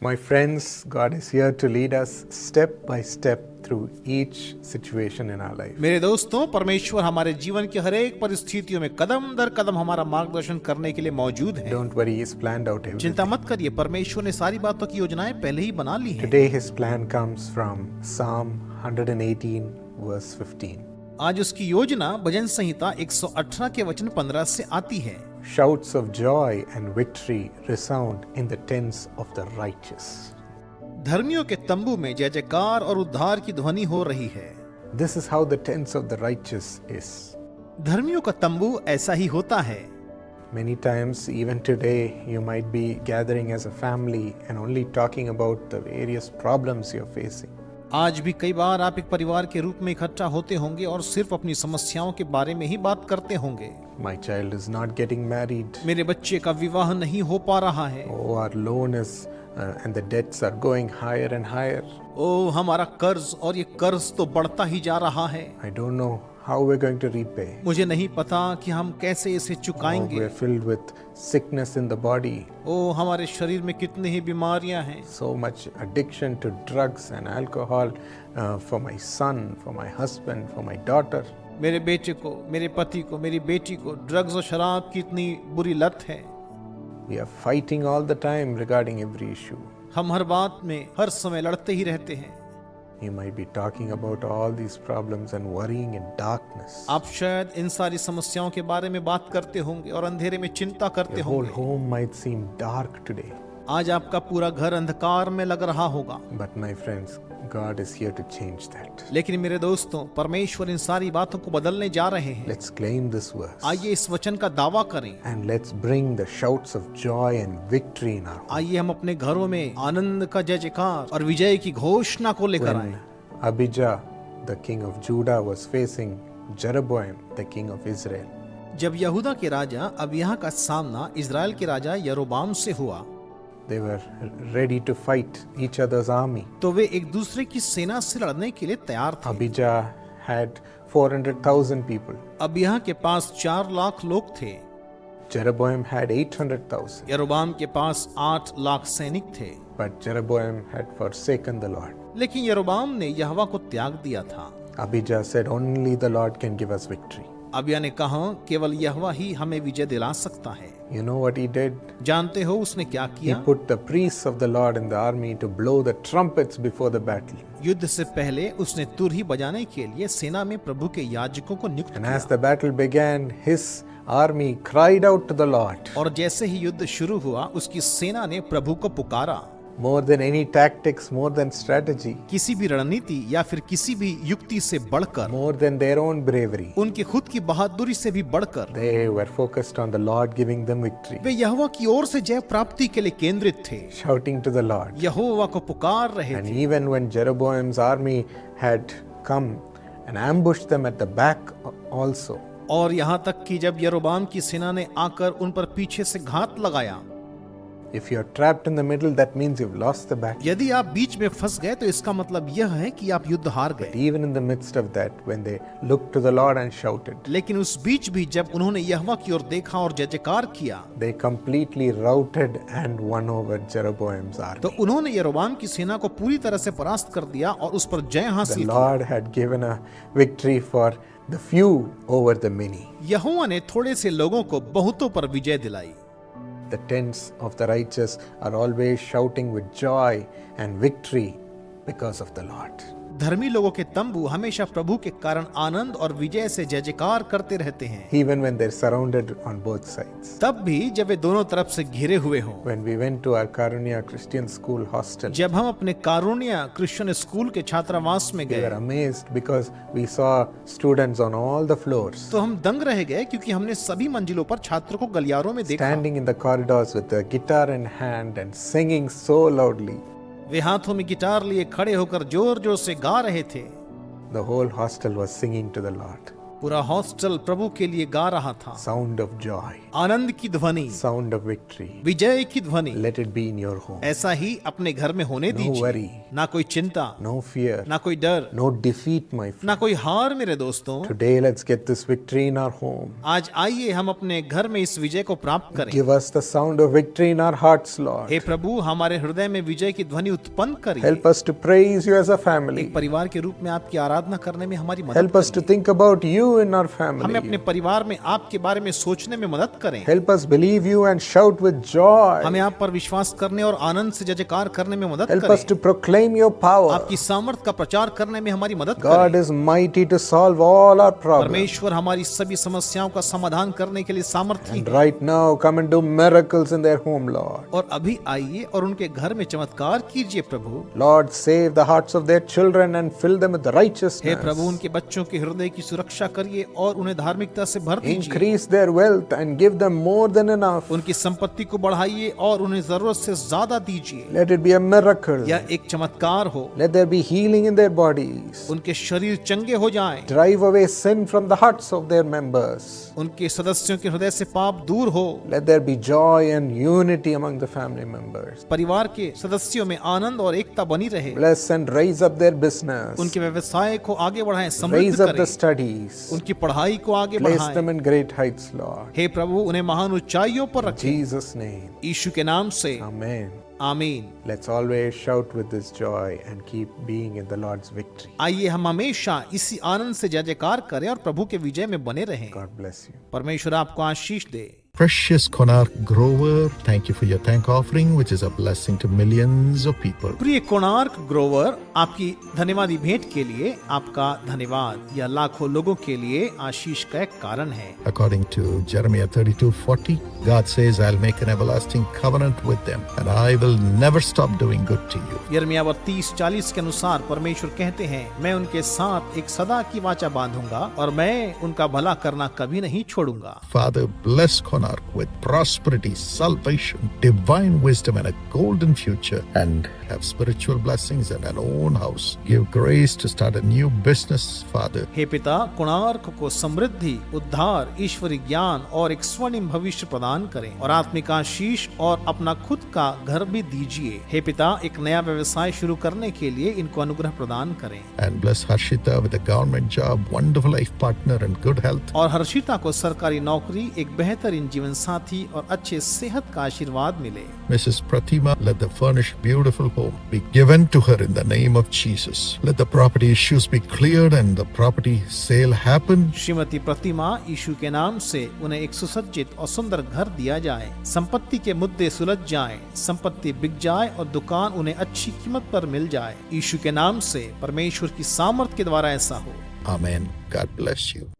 My friends, God is here to lead us step by step through each situation in our life. मेरे दोस्तों, परमेश्वर हमारे जीवन की हर एक परिस्थितियों में कदम दर कदम हमारा मार्गदर्शन करने के लिए मौजूद है। Don't worry, He's planned out everything. चिंता मत करिए, परमेश्वर ने सारी बातों की योजनाएं पहले ही बना ली हैं। Today His plan comes from Psalm 118 verse 15. आज उसकी योजना भजन संहिता 118 के वचन 15 से आती है। Shouts of joy and victory resound in the tents of the righteous. धर्मियों के तंबू में जय जयकार और उद्धार की ध्वनि हो रही है। This is how the tents of the righteous is. धर्मियों का तंबू ऐसा ही होता है। Many times, even today, you might be gathering as a family and only talking about the various problems you're facing. आज भी कई बार आप एक परिवार के रूप में इकट्ठा होते होंगे और सिर्फ अपनी समस्याओं के बारे में ही बात करते होंगे। My child is not getting married. मेरे बच्चे का विवाह नहीं हो पा रहा है। Oh, our loan is and the debts are going higher and higher. ओ, हमारा कर्ज और ये कर्ज तो बढ़ता ही जा रहा है। I don't know how we're going to repay. मुझे नहीं पता कि हम कैसे इसे Oh, चुकाएंगे। we're filled with sickness in the body. ओ, हमारे शरीर में कितनी ही बीमारियां हैं। So much addiction to drugs and alcohol for my son, for my husband, for my daughter. मेरे बेटे को, मेरे पति को, मेरी बेटी को ड्रग्स और शराब की इतनी बुरी लत है। We are fighting all the time regarding every issue. हम हर बात में हर समय लड़ते ही रहते हैं। You might be talking about all these problems and worrying in darkness. आप शायद इन सारी समस्याओं के बारे में बात करते होंगे और अंधेरे में चिंता करते Your whole होंगे। home might seem dark today. आज आपका पूरा घर अंधकार में लग रहा होगा, But my friends, God is here to change that. लेकिन मेरे दोस्तों, परमेश्वर इन सारी बातों को बदलने जा रहे हैं। Let's claim this verse. आइए इस वचन का दावा करें। And let's bring the shouts of joy and victory in our home. आइए हम अपने घरों में आनंद का जय जयकार और विजय की घोषणा को लेकर When आए। Abijah, the king of Judah, was facing Jeroboam, the king of Israel, जब यहूदा के राजा अबिय्याह का सामना इजराइल के राजा यरोबाम से हुआ, they were ready to fight each other's army. तो वे एक दूसरे की सेना से लड़ने के लिए तैयार थे। Abijah had 400,000 people. अबिय्याह के पास 4 लाख लोग थे। Jeroboam had 800,000. यरोबाम के पास 8 लाख सैनिक थे। But Jeroboam had forsaken the Lord. लेकिन यरोबाम ने यहोवा को त्याग दिया था। Abijah said, only the Lord can give us victory. अबिय्याह ने कहा, केवल यहोवा ही हमें विजय दिला सकता है। You know what he did? जानते हो उसने क्या He किया? put the priests of the Lord in the army to blow the trumpets before the battle. युद्ध से पहले उसने तुरही बजाने के लिए सेना में प्रभु के याजकों को नियुक्त And as किया। the battle began, his army cried out to the Lord. और जैसे ही युद्ध शुरू हुआ, उसकी सेना ने प्रभु को पुकारा। More than any tactics, more than strategy, किसी भी रणनीति या फिर किसी भी युक्ति से बढ़कर, more than their own bravery, उनकी खुद की बहादुरी से भी बढ़कर, they were focused on the Lord giving them victory, वे यहोवा की ओर से जय प्राप्ति के लिए केंद्रित थे। shouting to the Lord. यहोवा को पुकार रहे And थे। even when Jeroboam's army had come and ambushed them at the back also, और यहाँ तक कि जब यरोबाम की सेना ने आकर उन पर पीछे से घात लगाया, if you're trapped in the middle, that means you've lost the battle. यदि आप बीच में फंस गए तो इसका मतलब यह है कि आप युद्ध हार गए। Even in the midst of that, when they looked to the Lord and shouted, लेकिन उस बीच भी जब उन्होंने यहोवा की ओर देखा और जय जयकार किया, they completely routed and won over Jeroboam's army. तो उन्होंने यरोबाम की सेना को पूरी तरह से परास्त कर दिया और उस पर जय The हासिल की। Lord had given a victory for the few over the many. यहोवा ने थोड़े से लोगों को बहुतों पर विजय दिलाई। The tents of the righteous are always shouting with joy and victory because of the Lord. धर्मी लोगों के तंबू हमेशा प्रभु के कारण आनंद और विजय से जय जयकार करते रहते हैं, Even when they're surrounded on both sides. तब भी जब वे दोनों तरफ से घिरे हुए हों। When we went to our Karunya Christian School hostel, जब हम अपने कारुण्या क्रिश्चियन स्कूल के छात्रावास में we were गए, amazed because we saw students on all the floors तो हम दंग रह गए क्योंकि हमने सभी मंजिलों पर छात्रों को गलियारों में देखा। standing in the corridors with a guitar in hand and singing so loudly. वे हाथों में गिटार लिए खड़े होकर जोर जोर से गा रहे थे। The whole hostel was singing to the Lord. पूरा हॉस्टल प्रभु के लिए गा रहा था। Sound of joy, आनंद की ध्वनि, sound of victory. विजय की ध्वनि। Let it be in your home. ऐसा ही अपने घर में होने No दीजिए। worry, ना कोई चिंता, no fear, ना कोई डर, no defeat, my friend. ना कोई हार मेरे दोस्तों। Today, let's get this victory in our home. आज आइए हम अपने घर में इस विजय को प्राप्त करें। Give us the sound of victory in our hearts, Lord. हे प्रभु, हमारे हृदय में विजय की ध्वनि उत्पन्न करिए। Help us to praise you as a family. एक परिवार के रूप में आपकी आराधना करने में हमारी मदद Help us to think about you in our हमें family. अपने परिवार में आपके बारे में सोचने में मदद करें। Help us believe you and shout with joy. हमें आप पर विश्वास करने और आनंद से जय जयकार करने में मदद Help us करें। to proclaim your power. आपकी सामर्थ का प्रचार करने में हमारी मदद God करें। is mighty to solve all our problems. परमेश्वर हमारी सभी समस्याओं का समाधान करने के लिए सामर्थी And है। right now, come and do miracles in their home, Lord. और अभी आइए और उनके घर में चमत्कार कीजिए प्रभु। Lord, save the hearts of their children and fill them with hey righteousness. प्रभु, उनके बच्चों के हृदय की सुरक्षा करिए और उन्हें धार्मिकता से भर दीजिए। Increase their wealth and give them more than enough. उनकी संपत्ति को बढ़ाइए और उन्हें जरूरत से ज्यादा दीजिए। Let it be a miracle. यह एक चमत्कार हो। Let there be healing in their bodies. उनके शरीर चंगे हो जाएं। Drive away sin from the hearts of their members. उनके सदस्यों के हृदय से पाप दूर हो। Let there be joy and unity among the family members. परिवार के सदस्यों में आनंद और एकता बनी रहे। Bless and raise up their business. उनके व्यवसाय को आगे बढ़ाएं, समृद्ध Raise up करें। the studies. उनकी पढ़ाई को आगे Place बढ़ाएं। them in great heights, Lord. हे प्रभु, उन्हें महान ऊंचाइयों पर In रखें। Jesus' name. यीशु के नाम से Amen. आमीन। Let's always shout with this joy and keep being in the Lord's victory. आइए हम हमेशा इसी आनंद से जय जयकार करें और प्रभु के विजय में बने रहें। God bless you. परमेश्वर आपको आशीष दे। Precious Konark Grover, thank you for your thank offering, which is a blessing to millions of people. प्रिय कोणार्क ग्रोवर, आपकी धन्यवादी भेंट के लिए आपका धन्यवाद। यह लाखों लोगों के लिए आशीष का एक कारण है। According to Jeremiah 32:40, God says, I'll make an everlasting covenant with them, and I will never stop doing good to you. यिर्मयाह 32:40 के अनुसार परमेश्वर कहते हैं, मैं उनके साथ एक सदा की वाचा बांधूंगा और मैं उनका भला करना कभी नहीं छोड़ूंगा। Father, bless Konark with prosperity, salvation, divine wisdom, and a golden future, and have spiritual blessings and an own house. Give grace to start a new business, Father. हे पिता, कोणार्क को समृद्धि, उद्धार, ईश्वरीय ज्ञान और एक स्वर्णिम भविष्य प्रदान करें और आत्मिक आशीष और अपना खुद का घर भी दीजिए। हे पिता, एक नया व्यवसाय शुरू करने के लिए इनको अनुग्रह प्रदान करें। And bless Harshita with a government job, wonderful life partner, and good health. और हर्षिता को सरकारी नौकरी, एक बेहतरीन जीवन साथी और अच्छे सेहत का आशीर्वाद मिले। Mrs. Pratima, let the furnished, beautiful home be given to her in the name of Jesus. Let the property issues be cleared and the property sale happen. Shrimati प्रतिमा, यीशु के नाम से उन्हें एक सुसज्जित और सुंदर घर दिया जाए, संपत्ति के मुद्दे सुलझ जाएं, संपत्ति बिक जाए और दुकान उन्हें अच्छी कीमत पर मिल जाए। यीशु के नाम से परमेश्वर की सामर्थ के द्वारा ऐसा हो। Amen. God bless you.